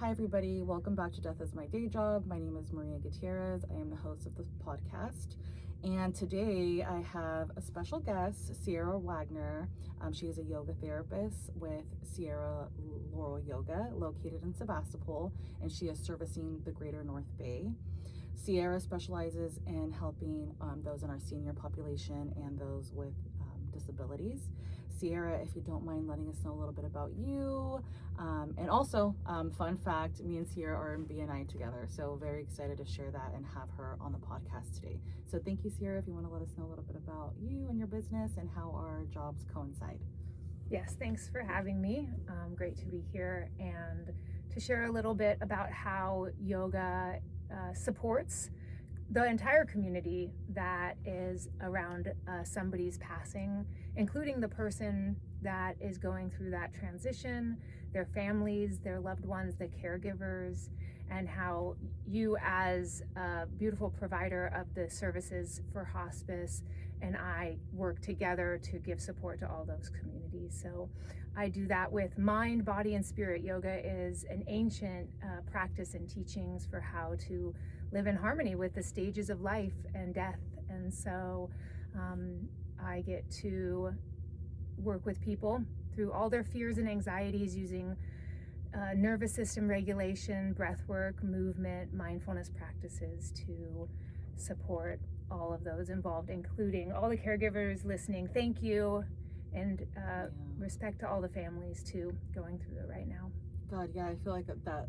Hi, everybody. Welcome back to Death is My Day Job. My name is Maria Gutierrez. I am the host of this podcast. And today I have a special guest, Sierra Wagner. She is a yoga therapist with Sierra Laurel Yoga, located in Sebastopol, and she is servicing the Greater North Bay. Sierra specializes in helping those in our senior population and those with disabilities. Sierra, if you don't mind letting us know a little bit about you. And also, fun fact, me and Sierra are in BNI together. So very excited to share that and have her on the podcast today. So thank you, Sierra, if you want to let us know a little bit about you and your business and how our jobs coincide. Yes, thanks for having me. Great to be here and to share a little bit about how yoga supports the entire community that is around somebody's passing, including the person that is going through that transition, their families, their loved ones, the caregivers, and how you as a beautiful provider of the services for hospice and I work together to give support to all those communities. So I do that with mind, body, and spirit. Yoga is an ancient practice and teachings for how to live in harmony with the stages of life and death. And so I get to work with people through all their fears and anxieties using nervous system regulation, breath work, movement, mindfulness practices to support all of those involved, including all the caregivers listening. Thank you, and respect to all the families too going through it right now. God, yeah, I feel like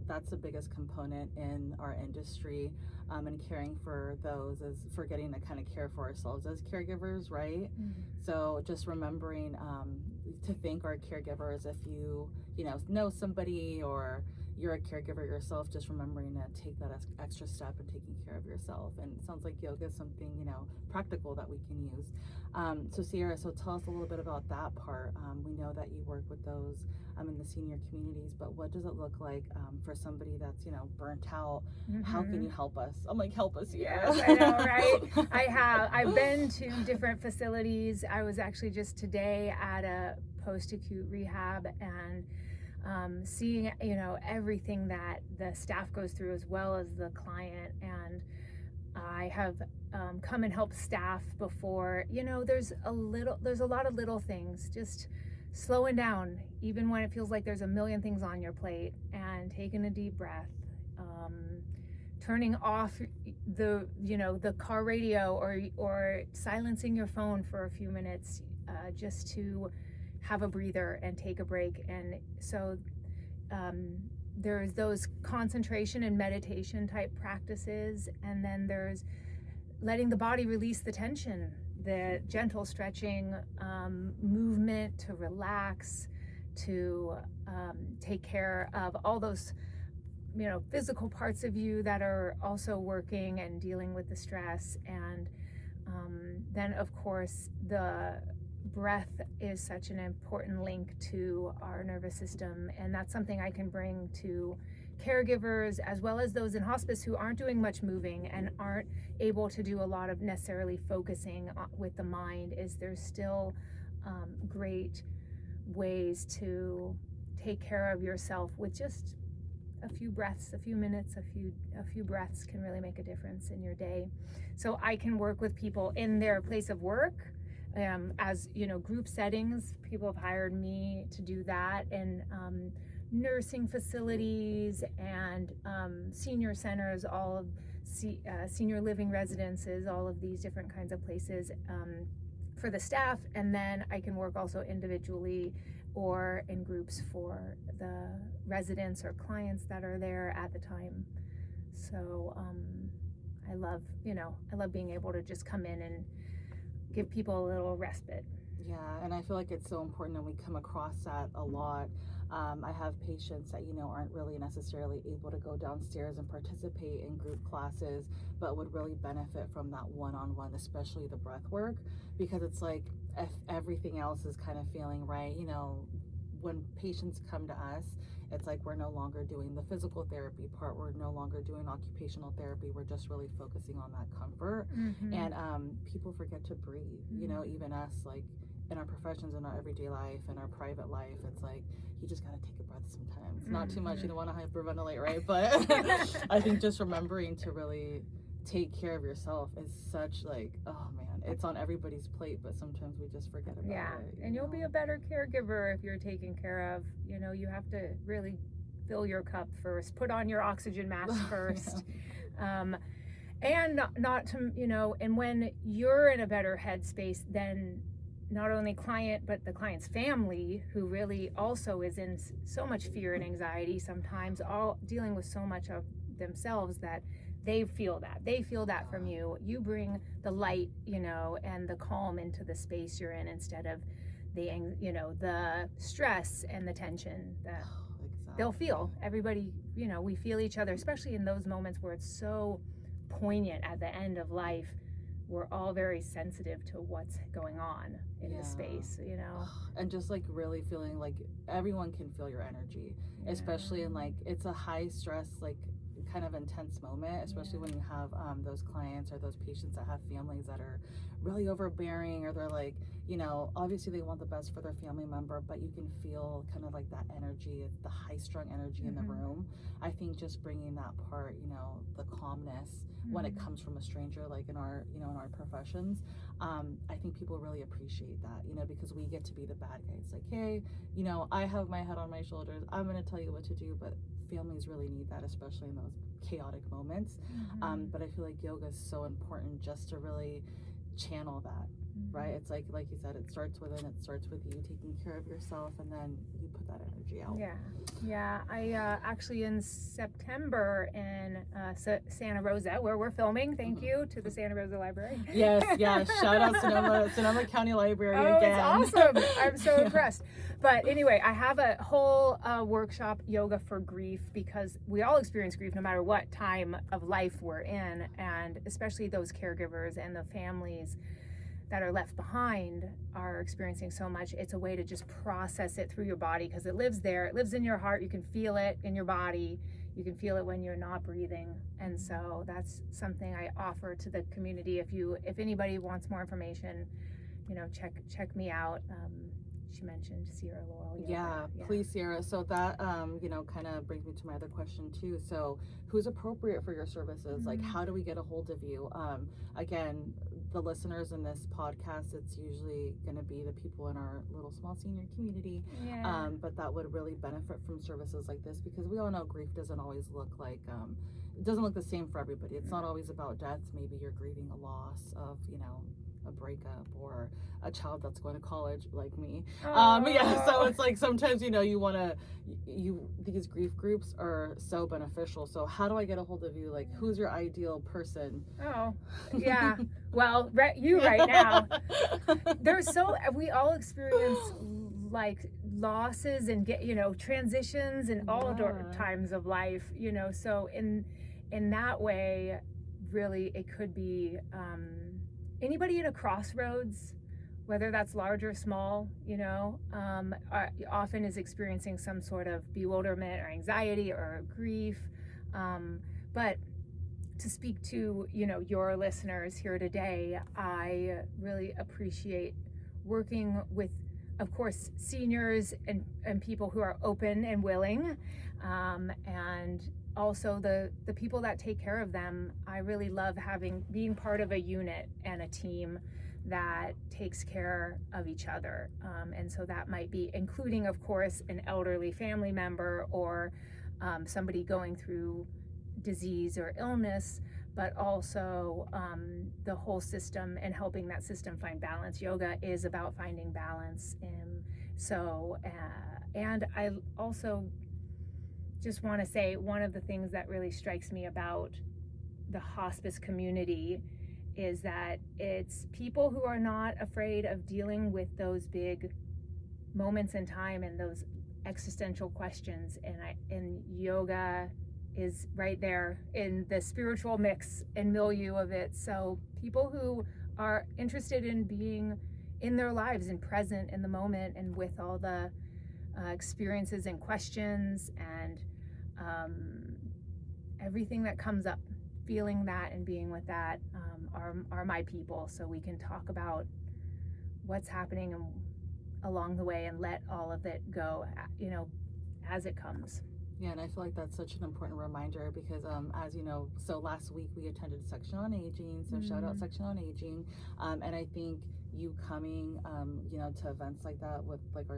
that's the biggest component in our industry, and caring for those is forgetting to kind of care for ourselves as caregivers, right? Mm-hmm. So just remembering to thank our caregivers if you know somebody or you're a caregiver yourself, just remembering to take that extra step and taking care of yourself. And it sounds like yoga is something practical that we can use. So Sierra, so tell us a little bit about that part. We know that you work with those in the senior communities, but what does it look like for somebody that's burnt out? Mm-hmm. How can you help us? I'm like, help us, Sierra. Yes, I know, right? I've been to different facilities. I was actually just today at a post-acute rehab and seeing everything that the staff goes through as well as the client. And I have come and helped staff before. There's a lot of little things, just slowing down even when it feels like there's a million things on your plate, and taking a deep breath, turning off the car radio or silencing your phone for a few minutes, just to have a breather and take a break. And so there's those concentration and meditation type practices, and then there's letting the body release the tension, the gentle stretching, movement to relax, to take care of all those physical parts of you that are also working and dealing with the stress. And then of course the breath is such an important link to our nervous system, and that's something I can bring to caregivers as well as those in hospice who aren't doing much moving and aren't able to do a lot of necessarily focusing with the mind. Is there's still great ways to take care of yourself with just a few breaths, a few minutes, a few breaths can really make a difference in your day. So I can work with people in their place of work, as group settings. People have hired me to do that, and nursing facilities and senior centers, all of senior living residences, all of these different kinds of places for the staff. And then I can work also individually or in groups for the residents or clients that are there at the time. So I love being able to just come in and give people a little respite. Yeah, and I feel like it's so important, and we come across that a lot. I have patients that aren't really necessarily able to go downstairs and participate in group classes, but would really benefit from that one-on-one, especially the breath work, because it's like if everything else is kind of feeling right, when patients come to us, it's like we're no longer doing the physical therapy part, we're no longer doing occupational therapy, we're just really focusing on that comfort. Mm-hmm. And people forget to breathe. Even us, like in our professions, in our everyday life, in our private life, it's like you just gotta take a breath sometimes. Not too much, you don't want to hyperventilate, right? But I think just remembering to really take care of yourself is such like, oh man, it's on everybody's plate, but sometimes we just forget about it. And you'll be a better caregiver if you're taken care of. You have to really fill your cup first, put on your oxygen mask first. And not to, and when you're in a better headspace, then not only client, but the client's family, who really also is in so much fear and anxiety sometimes, all dealing with so much of themselves, that they feel that from you. You bring the light, and the calm into the space you're in, instead of the stress and the tension that they'll feel. Everybody, we feel each other, especially in those moments where it's so poignant at the end of life. We're all very sensitive to what's going on in the space, and just like really feeling like everyone can feel your energy, especially in like, it's a high stress, like kind of intense moment, especially when you have those clients or those patients that have families that are really overbearing, or they're like, obviously they want the best for their family member, but you can feel kind of like that energy, the high strung energy in the room. I think just bringing that part, the calmness when it comes from a stranger, like in our in our professions, I think people really appreciate that, because we get to be the bad guys, like, hey, I have my head on my shoulders, I'm going to tell you what to do, but families really need that, especially in those chaotic moments. But I feel like yoga is so important just to really channel that, right? It's like you said, it starts within, it starts with you taking care of yourself, and then you put that energy out. I actually in September in Santa Rosa, where we're filming, thank you to the Santa Rosa Library. Yes, shout out Sonoma County Library again. It's awesome. I'm so impressed. But anyway, I have a whole workshop, Yoga for Grief, because we all experience grief no matter what time of life we're in, and especially those caregivers and the families that are left behind are experiencing so much. It's a way to just process it through your body, because it lives there. It lives in your heart. You can feel it in your body. You can feel it when you're not breathing. And so that's something I offer to the community. If anybody wants more information, check me out. She mentioned Sierra Laurel. Yeah, please, Sierra. So that kind of brings me to my other question too. So who's appropriate for your services? Like, how do we get a hold of you? Again, the listeners in this podcast, it's usually going to be the people in our little small senior community. But that would really benefit from services like this, because we all know grief doesn't always look like it doesn't look the same for everybody. It's not always about death. Maybe you're grieving a loss of a breakup, or a child that's going to college like me. So it's like sometimes you want to, these grief groups are so beneficial. So how do I get a hold of you? Like, who's your ideal person? Well, you right now, we all experience like losses and get transitions in all times of life, so in that way, really, it could be anybody at a crossroads, whether that's large or small, often is experiencing some sort of bewilderment or anxiety or grief. But to speak to, your listeners here today, I really appreciate working with, of course, seniors and people who are open and willing, and also the people that take care of them. I really love being part of a unit and a team that takes care of each other. And so that might be including, of course, an elderly family member, or somebody going through disease or illness, but also the whole system and helping that system find balance. Yoga is about finding balance. And I also just want to say, one of the things that really strikes me about the hospice community is that it's people who are not afraid of dealing with those big moments in time and those existential questions. And yoga is right there in the spiritual mix and milieu of it. So people who are interested in being in their lives and present in the moment and with all the experiences and questions and everything that comes up, feeling that and being with that are my people. So we can talk about what's happening and along the way, and let all of it go, as it comes. Yeah, and I feel like that's such an important reminder because, as you know, so last week we attended Section on Aging, so shout out Section on Aging, and I think you coming, to events like that with like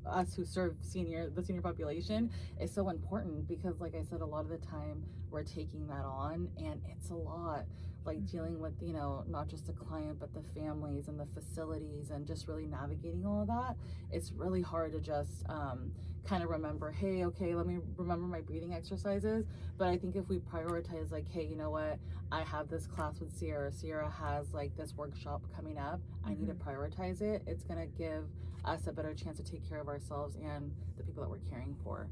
us who serve the senior population is so important because, like I said, a lot of the time we're taking that on, and it's a lot. Like dealing with, not just the client, but the families and the facilities and just really navigating all of that. It's really hard to just kind of remember, hey, okay, let me remember my breathing exercises. But I think if we prioritize, like, hey, you know what? I have this class with Sierra. Sierra has like this workshop coming up. I need to prioritize it. It's going to give us a better chance to take care of ourselves and the people that we're caring for.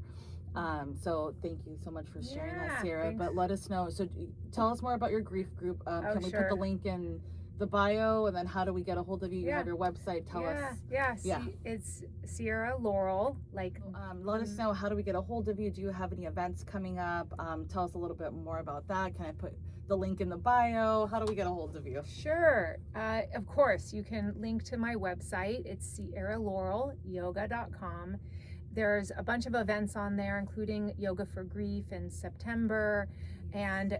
So thank you so much for sharing that, Sierra. Thanks. But let us know. So tell us more about your grief group. Can we put the link in the bio, and then how do we get a hold of you? You have your website. Tell us. It's Sierra Laurel. Like, let us know, how do we get a hold of you? Do you have any events coming up? Tell us a little bit more about that. Can I put the link in the bio? How do we get a hold of you? Sure. Of course, you can link to my website. It's sierralaurelyoga.com. There's a bunch of events on there, including Yoga for Grief in September, and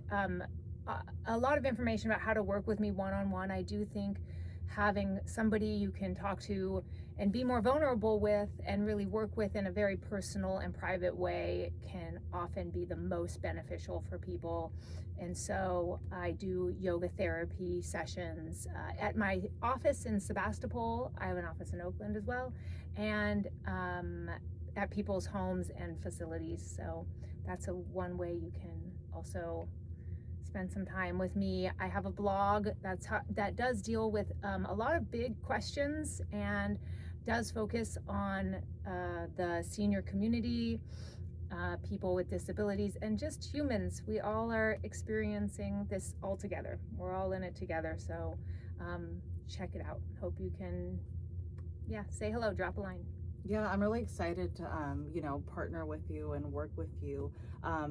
a lot of information about how to work with me one-on-one. I do think having somebody you can talk to and be more vulnerable with and really work with in a very personal and private way can often be the most beneficial for people. And so I do yoga therapy sessions at my office in Sebastopol. I have an office in Oakland as well, and at people's homes and facilities. So that's one way you can also spend some time with me. I have a blog that does deal with a lot of big questions and does focus on the senior community, people with disabilities, and just humans. We all are experiencing this all together. We're all in it together. So check it out. Hope you can, say hello, drop a line. Yeah, I'm really excited to, partner with you and work with you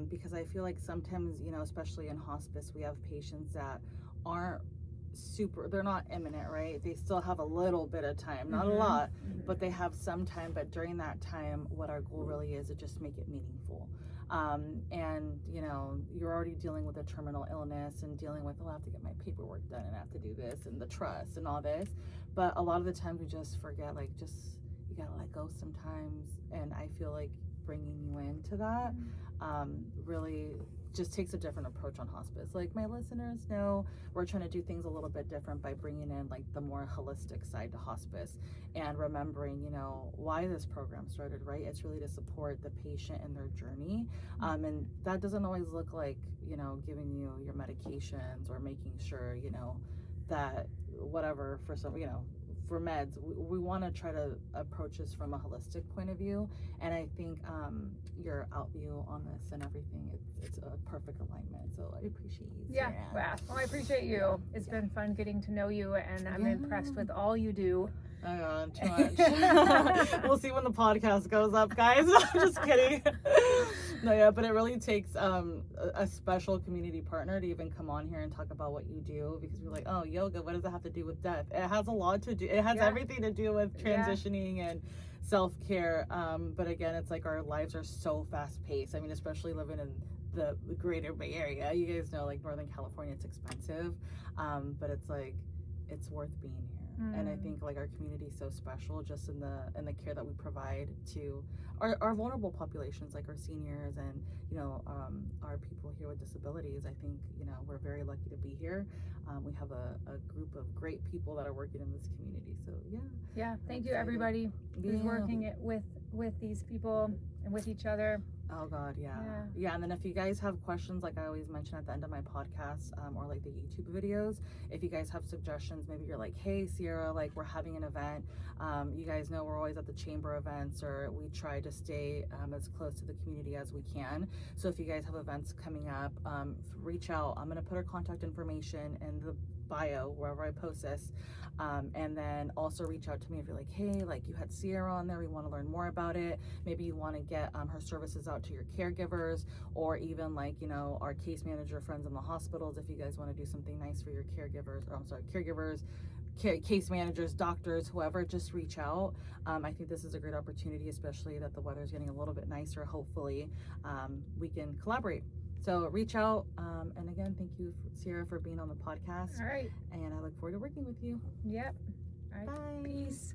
because I feel like sometimes, especially in hospice, we have patients that aren't they're not imminent, right? They still have a little bit of time, not a lot, but they have some time. But during that time, what our goal really is to just make it meaningful. And, you're already dealing with a terminal illness and dealing with, I have to get my paperwork done and I have to do this and the trust and all this. But a lot of the times we just forget, like, you gotta let go sometimes, and I feel like bringing you into that really just takes a different approach on hospice. Like, my listeners know we're trying to do things a little bit different by bringing in like the more holistic side to hospice and remembering, why this program started, right? It's really to support the patient in their journey, and that doesn't always look like, giving you your medications or making sure, that whatever for some, for meds, we want to try to approach this from a holistic point of view, and I think your outview on this and everything, it's a perfect alignment. So I appreciate you. Well, I appreciate you. It's been fun getting to know you, and I'm impressed with all you do. Oh God, too much. We'll see when the podcast goes up, guys. I'm just kidding. No, but it really takes a special community partner to even come on here and talk about what you do, because we're like, oh, yoga, what does it have to do with death? It has a lot to do. It has everything to do with transitioning and self-care. But again, it's like our lives are so fast-paced. I mean, especially living in the greater Bay Area. You guys know, like, Northern California, it's expensive, but it's like, it's worth being here. And I think, like, our community is so special just in the care that we provide to our vulnerable populations, like our seniors and our people here with disabilities. I think we're very lucky to be here. We have a group of great people that are working in this community. So Thank you, everybody who's working it with these people and with each other. Oh God, yeah. And then if you guys have questions, like I always mention at the end of my podcast, or like the YouTube videos, if you guys have suggestions, maybe you're like, hey Sierra, like, we're having an event. You guys know we're always at the chamber events, or we try to stay as close to the community as we can. So if you guys have events coming up, reach out. I'm gonna put our contact information in the bio wherever I post this, and then also reach out to me if you're like, hey, like, you had Sierra on there, we want to learn more about it. Maybe you want to get her services out to your caregivers, or even like our case manager friends in the hospitals, if you guys want to do something nice for your caregivers, case managers, doctors, whoever, just reach out. I think this is a great opportunity, especially that the weather is getting a little bit nicer. Hopefully, we can collaborate. So reach out. And again, thank you, Sierra, for being on the podcast. All right. And I look forward to working with you. Yep. All right. Bye. Peace.